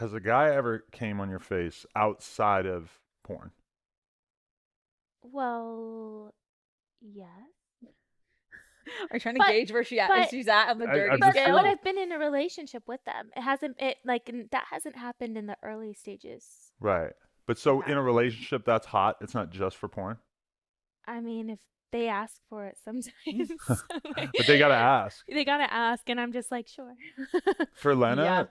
Has a guy ever came on your face outside of porn? Well, yes. Are you trying to But- gauge where she's at on the I- dirty I'm But just scale? when curious. I've been in a relationship with them, that hasn't happened in the early stages. Right. But so Yeah. in a relationship, that's hot. It's not just for porn. I mean, if they ask for it sometimes. But they gotta ask. They gotta ask, and I'm just like, sure. For Lena, Yeah.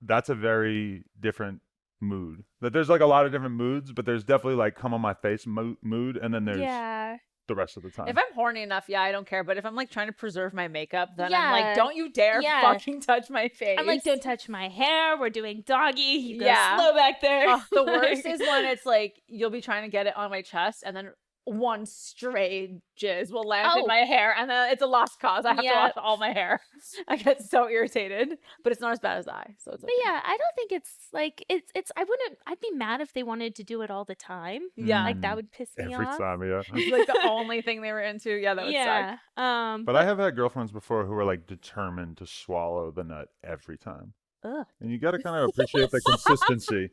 that's a very different mood. That there's like a lot of different moods, but there's definitely like come on my face mood, and then there's Yeah. the rest of the time. If I'm horny enough, yeah, I don't care. But if I'm like trying to preserve my makeup, then I'm Yeah. like, don't you dare Yeah. fucking touch my face. I'm like, don't touch my hair. We're doing doggy. You go Yeah. slow back there. Oh, the worst is when it's like you'll be trying to get it on my chest, and then one stray jizz will land in Oh. my hair, and then it's a lost cause. I have to Yeah. wash all my hair. I get so irritated, but it's not as bad as I. So it's But okay. yeah, I don't think it's like it's. I'd be mad if they wanted to do it all the time. Yeah. Like that would piss me Every off. time, yeah. It's like the only thing they were into. Yeah, that would suck. Yeah. But I have had girlfriends before who were like determined to swallow the nut every time. Ugh. And you got to kind of appreciate the consistency.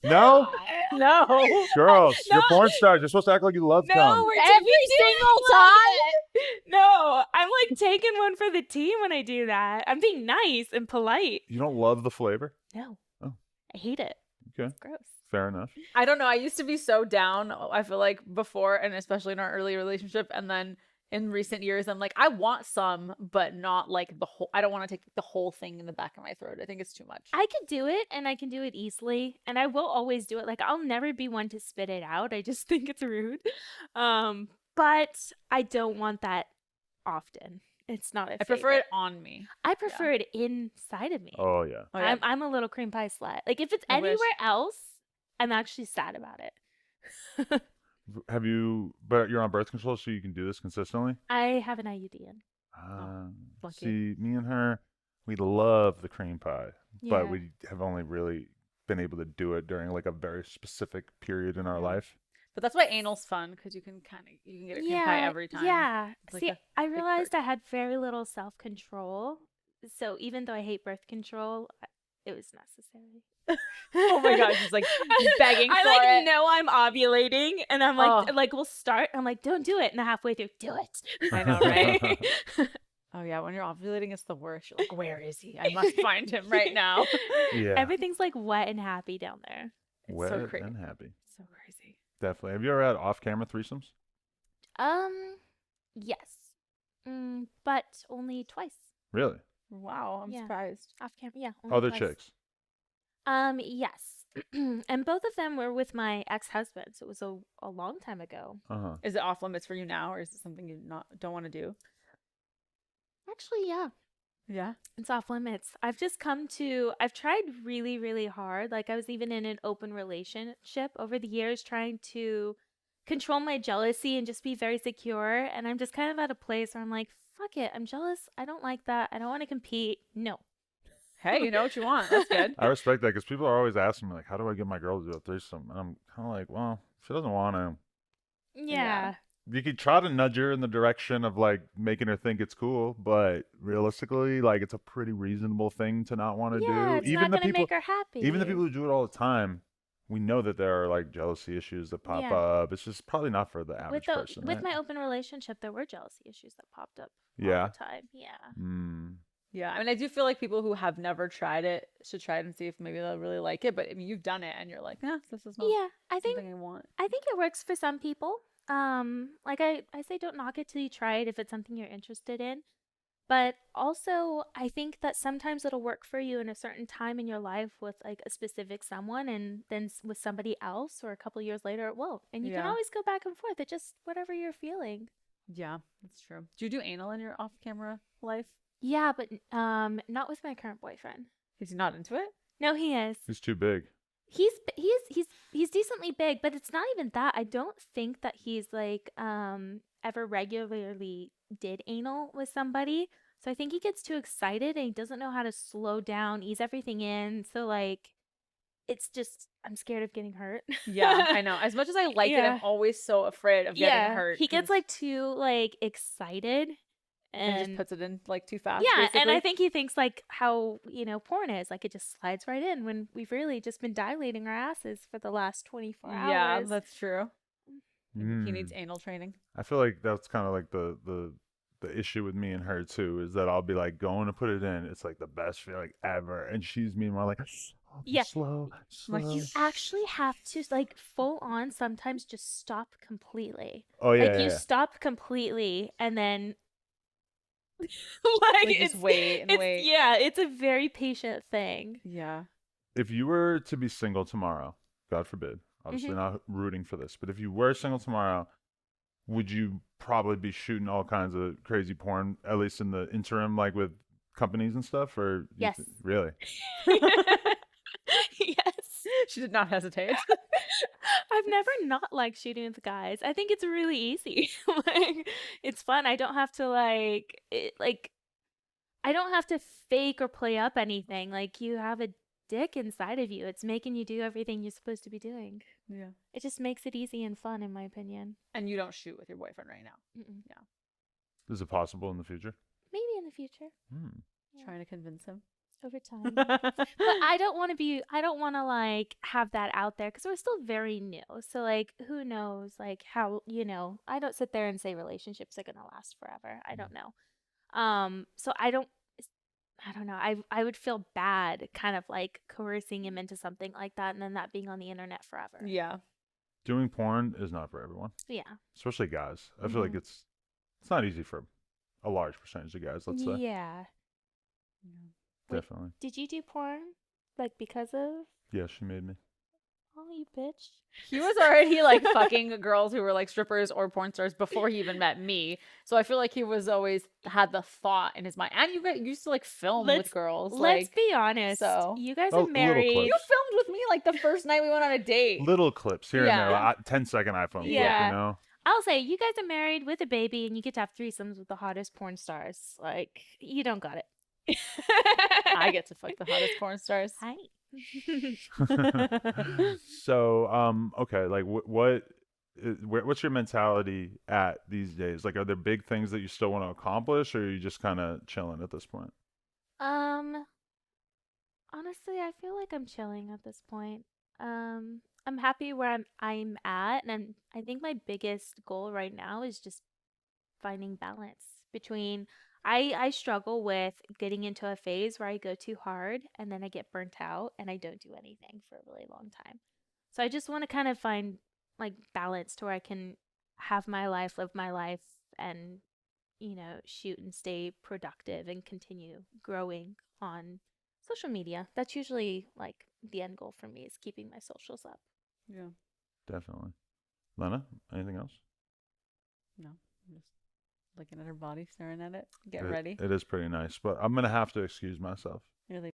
No? No. Girls, you're No. porn stars. You're supposed to act like you love No, cum. we're Every single time. No, I'm like taking one for the team when I do that. I'm being nice and polite. You don't love the flavor? No. Oh. I hate it. Okay. It's gross. Fair enough. I don't know. I used to be so down, I feel like, before, and especially in our early relationship. And then in recent years, I'm like, I want some, but not like the whole, I don't want to take the whole thing in the back of my throat. I think it's too much. I can do it and I can do it easily and I will always do it. Like I'll never be one to spit it out. I just think it's rude. But I don't want that often. It's not a I prefer favorite. it on me. I prefer it inside of me. Oh, yeah. Oh, yeah. I'm a little cream pie slut. Like if it's I wish. anywhere else, I'm actually sad about it. Have you, but you're on birth control, so you can do this consistently? I have an IUD in. lucky. See, me and her, we love the cream pie, Yeah. but we have only really been able to do it during like a very specific period in our life. But that's why anal's fun, because you can get a cream pie every time. Yeah. It's like See, a I big realized perk. I had very little self-control. So even though I hate birth control, it was necessary. Oh my god, she's like begging I for like it. know I'm ovulating and I'm like Oh. like we'll start. I'm like, don't do it. And halfway through, do it. I know, right? Oh yeah, when you're ovulating, it's the worst. You're like, where is he? I must find him right now. Yeah. Everything's like wet and happy down there. It's Wet so crazy. and happy. So crazy. Definitely. Have you ever had off-camera threesomes? Yes. But only twice. Really? Wow, I'm Yeah. surprised. Off camera. Yeah. only Other twice. chicks? Yes. And both of them were with my ex-husband. So it was a long time ago. Uh-huh. Is it off limits for you now, or is it something you don't want to do? Actually, yeah. Yeah. It's off limits. I've tried really, really hard. Like I was even in an open relationship over the years trying to control my jealousy and just be very secure. And I'm just kind of at a place where I'm like, fuck it. I'm jealous. I don't like that. I don't want to compete. No. Hey, you know what you want. That's good. I respect that because people are always asking me, like, how do I get my girl to do a threesome? And I'm kind of like, well, if she doesn't want to. Yeah. You could try to nudge her in the direction of like making her think it's cool, but realistically, like it's a pretty reasonable thing to not want to Yeah, do. it's Even not the going to people, make her happy. even the people who do it all the time, we know that there are like jealousy issues that pop Yeah. up. It's just probably not for the average person. With right? my open relationship, there were jealousy issues that popped up Yeah. all the time. Yeah. Mm. Yeah, I mean, I do feel like people who have never tried it should try it and see if maybe they'll really like it. But I mean, you've done it, and you're like, yeah, this is not Yeah, I think something I want. it works for some people. Like I say don't knock it till you try it if it's something you're interested in. But also, I think that sometimes it'll work for you in a certain time in your life with like a specific someone, and then with somebody else or a couple years later it won't. And you can Yeah. always go back and forth. It just whatever you're feeling. Yeah, that's true. Do you do anal in your off-camera life? Yeah, but not with my current boyfriend. Is he not into it? No, he is. He's too big. He's decently big, but it's not even that. I don't think that he's like ever regularly did anal with somebody. So I think he gets too excited and he doesn't know how to slow down, ease everything in. So like it's just I'm scared of getting hurt. Yeah, I know. As much as I like it, Yeah. I'm always so afraid of getting hurt. He gets 'cause- like too like excited And just And puts it in like too fast. yeah, and I basically. think he thinks like how, porn is. Like it just slides right in when we've really just been dilating our asses for the last 24 Yeah, hours. that's true. He Mm. needs anal training. I feel like that's kind of like the issue with me and her too, is that I'll be like going to put it in. It's like the best feeling ever, and she's meanwhile like, oh, Yeah. slow, Like, slow. You actually have to like full on sometimes just stop completely. Oh yeah, Like yeah, you yeah. stop completely and then Like, just wait and wait. Yeah, it's a very patient thing. Yeah. If you were to be single tomorrow, God forbid, obviously Mhm. not rooting for this, but if you were single tomorrow, would you probably be shooting all kinds of crazy porn, at least in the interim, like with companies and stuff? Or you Yes. really? Yes. She did not hesitate. I've never not liked shooting with guys. I think it's really easy. Like it's fun. I don't have to I don't have to fake or play up anything. Like you have a dick inside of you. It's making you do everything you're supposed to be doing. Yeah. It just makes it easy and fun in my opinion. And you don't shoot with your boyfriend right now. Mm-mm. Is it possible in the future? Maybe in the future. Hmm. Yeah. Trying to convince him. Over time. But I don't want to like have that out there because we're still very new. So like who knows like how, I don't sit there and say relationships are going to last forever. I don't know. So I don't know. I would feel bad kind of like coercing him into something like that and then that being on the internet forever. Yeah. Doing porn is not for everyone, Yeah. especially guys. I feel like it's not easy for a large percentage of guys, let's say. Yeah. Wait. Definitely. Did you do porn like because of? Yeah, she made me. Oh, you bitch. He was already like fucking girls who were like strippers or porn stars before he even met me. So I feel like he was always had the thought in his mind. And you guys used to like film Let's- with girls. Let's like, be honest. so- You guys Oh, are little married. clips. you filmed with me like the first night we went on a date. Little clips here and there, Yeah. like 10-second iPhone clip, Yeah. you know? I'll say you guys are married with a baby and you get to have threesomes with the hottest porn stars. Like you don't got it. I get to fuck the hottest porn stars. Hi. So, okay, like what's your mentality at these days? Like, are there big things that you still want to accomplish, or are you just kind of chilling at this point? Honestly, I feel like I'm chilling at this point. I'm happy where I'm at, and I think my biggest goal right now is just finding balance between I struggle with getting into a phase where I go too hard and then I get burnt out and I don't do anything for a really long time. So I just want to kind of find like balance to where I can have my life, live my life, and shoot and stay productive and continue growing on social media. That's usually like the end goal for me is keeping my socials up. Yeah. Definitely. Lena, anything else? No. I'm just looking at her body, staring at it. Getting ready. It is pretty nice, but I'm gonna have to excuse myself. You're like,